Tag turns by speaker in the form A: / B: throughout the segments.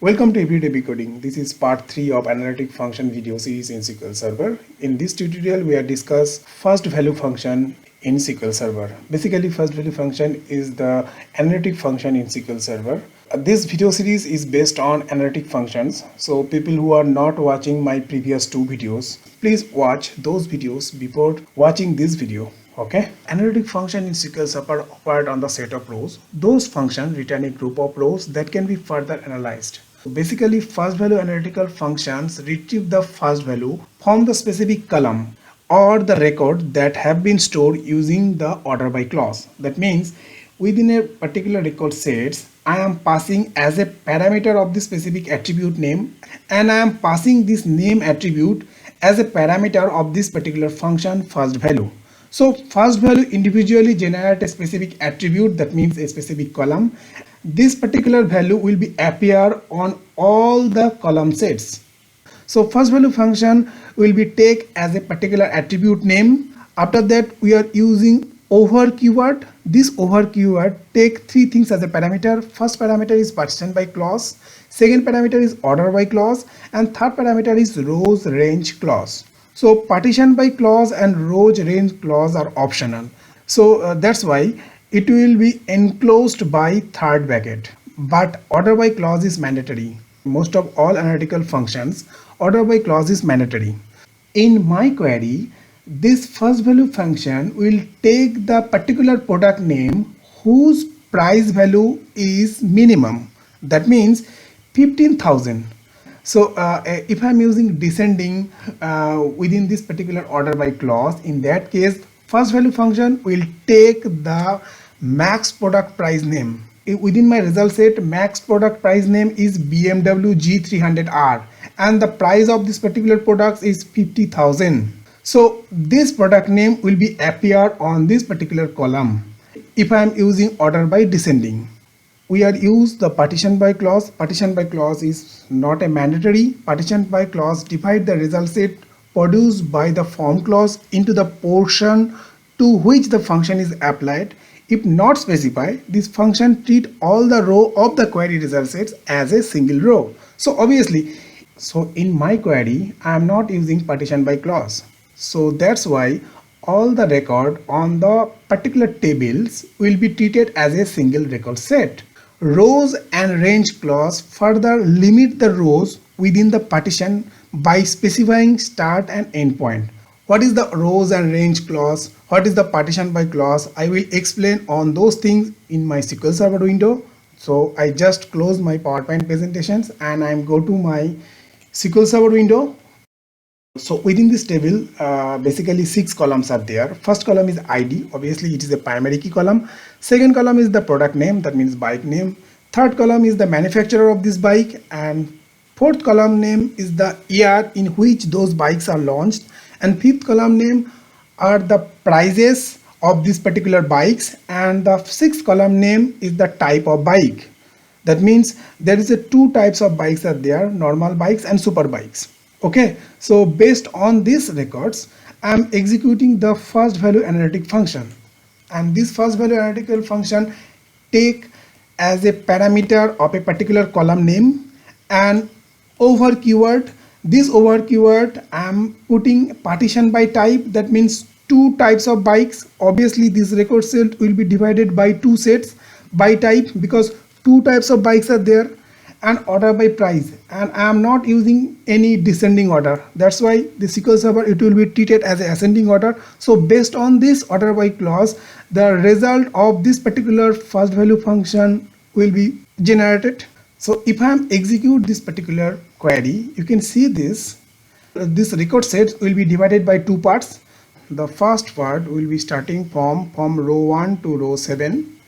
A: Welcome to Everyday Decoding. This is part 3 of analytic function video series in SQL Server. In this tutorial, we are discuss first value function in SQL Server. Basically, first value function is the analytic function in SQL Server. This video series is based on analytic functions. So people who are not watching my previous two videos, please watch those videos before watching this video. Okay, analytic function in SQL Server operate on the set of rows. Those functions return a group of rows that can be further analyzed. Basically, first value analytical functions retrieve the first value from the specific column or the record that have been stored using the order by clause. That means within a particular record sets, I am passing as a parameter of the specific attribute name, and I am passing this name attribute as a parameter of this particular function first value. So first value individually generate a specific attribute, that means a specific column. This particular value will be appear on all the column sets. So first value function will be take as a particular attribute name. After that, we are using over keyword. This over keyword take three things as a parameter. First parameter is partition by clause, second parameter is order by clause, and third parameter is rows range clause. So partition by clause and rows range clause are optional. So that's why it will be enclosed by third bracket, but order by clause is mandatory. Most of all analytical functions, order by clause is mandatory. In my query, this first value function will take the particular product name whose price value is minimum. That means 15,000. So if I'm using descending within this particular order by clause, in that case, first value function will take the max product price name. Within my result set, max product price name is BMW G300R, and the price of this particular product is 50,000. So this product name will be appear on this particular column if I am using order by descending. We are use the partition by clause. Partition by clause is not a mandatory. Partition by clause divide the result set produced by the form clause into the portion to which the function is applied. If not specified, this function treat all the row of the query result sets as a single row. So obviously, in my query, I am not using partition by clause. So that's why all the record on the particular tables will be treated as a single record set. Rows and range clause further limit the rows within the partition by specifying start and end point. What is the rows and range clause? What is the partition by clause? I will explain on those things in my SQL Server window. So I just close my PowerPoint presentations and I'm go to my SQL Server window. So within this table, basically 6 columns are there. First column is ID. Obviously, it is a primary key column. Second column is the product name, that means bike name. Third column is the manufacturer of this bike, and fourth column name is the year in which those bikes are launched, and fifth column name are the prices of these particular bikes, and the sixth column name is the type of bike. That means there is a two types of bikes are there, normal bikes and super bikes. Okay, so based on these records, I am executing the first value analytic function, and this first value analytical function take as a parameter of a particular column name and over keyword. This over keyword I am putting partition by type, that means two types of bikes. Obviously this record set will be divided by two sets by type because two types of bikes are there, and order by price, and I am not using any descending order. That's why the SQL Server, it will be treated as a ascending order. So based on this order by clause, the result of this particular first value function will be generated. So if I am execute this particular query, you can see this record set will be divided by two parts. The first part will be starting from row 1 to row 7,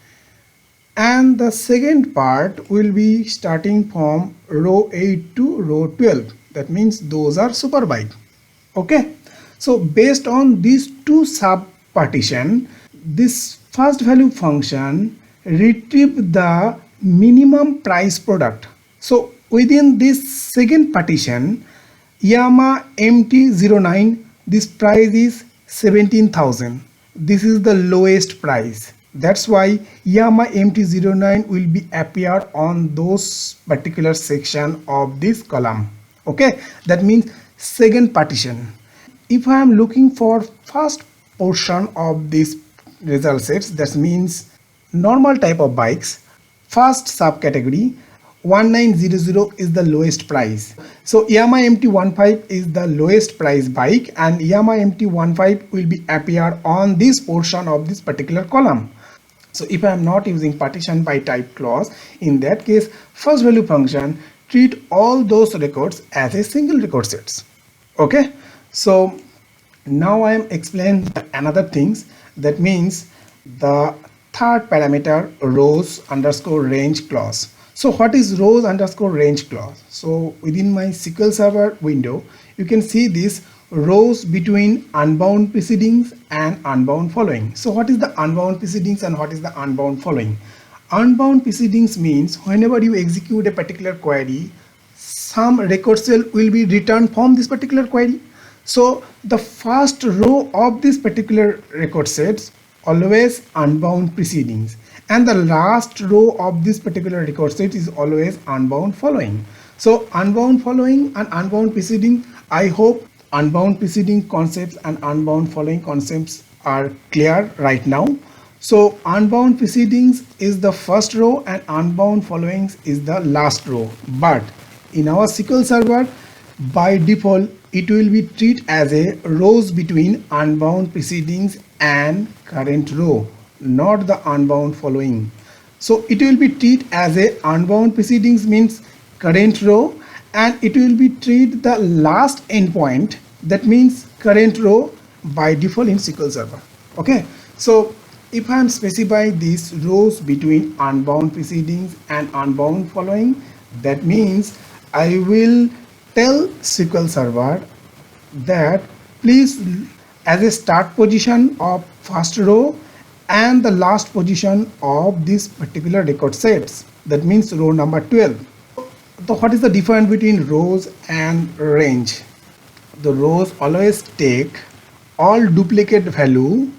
A: and the second part will be starting from row 8 to row 12. That means those are super bike. Okay, so based on these two sub partition, this first value function retrieve the minimum price product. So within this second partition, Yamaha MT-09, this price is 17,000. This is the lowest price. That's why EMI MT09 will be appear on those particular section of this column. Okay, that means second partition. If I am looking for first portion of this result sets, that means normal type of bikes, first subcategory 1900 is the lowest price. So Yamaha MT15 is the lowest price bike, and Yamaha MT15 will be appear on this portion of this particular column. So if I am not using partition by type clause, in that case first value function treat all those records as a single record sets. Okay, so now I am explain another things, that means the third parameter rows underscore range clause. So what is rows underscore range clause? So within my SQL Server window you can see this rows between unbound precedings and unbound following. So what is the unbound precedings and what is the unbound following? Unbound precedings means whenever you execute a particular query, some record cell will be returned from this particular query. So the first row of this particular record sets always unbound precedings, and the last row of this particular record set is always unbound following. So unbound following and unbound preceding, I hope unbound preceding concepts and unbound following concepts are clear right now. So unbound precedings is the first row and unbound followings is the last row, but in our SQL Server by default it will be treated as a rows between unbound precedings and current row, not the unbound following. So it will be treated as a unbound precedings means current row, and it will be treated the last endpoint, that means current row by default in SQL Server. Okay, so if I am specify these rows between unbound precedings and unbound following, that means I will tell SQL Server that please as a start position of first row and the last position of this particular record sets, that means row number 12. So what is the difference between rows and range? The rows always take all duplicate value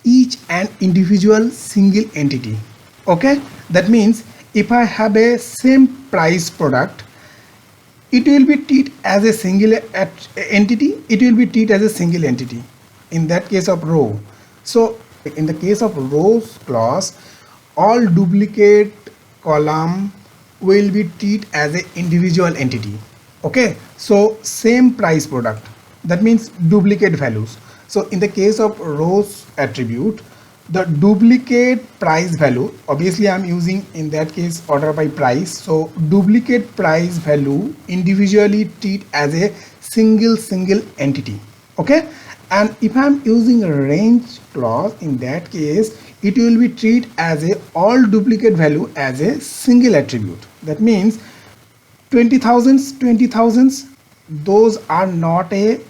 A: each and individual single entity. Okay, that means if I have a same price product, it will be treated as a single entity, it will be treated as a single entity in that case of row. So in the case of rows clause, all duplicate column will be treated as an individual entity. Okay, so same price product, that means duplicate values. So in the case of rows attribute, the duplicate price value, obviously I'm using in that case order by price, so duplicate price value individually treat as a single entity. Okay, and if I'm using a range clause, in that case it will be treated as a all duplicate value as a single attribute. That means 20,000s, those are not a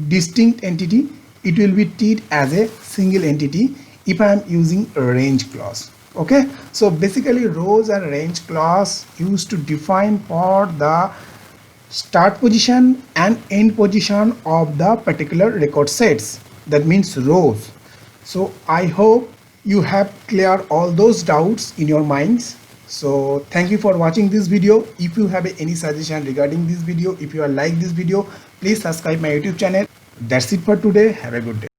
A: distinct entity, it will be treated as a single entity if I am using a range clause. Okay, so basically rows and range clause used to define for the start position and end position of the particular record sets, that means rows. So I hope you have cleared all those doubts in your minds. So thank you for watching this video. If you have any suggestion regarding this video, if you are like this video, please subscribe my YouTube channel. That's it for today. Have a good day.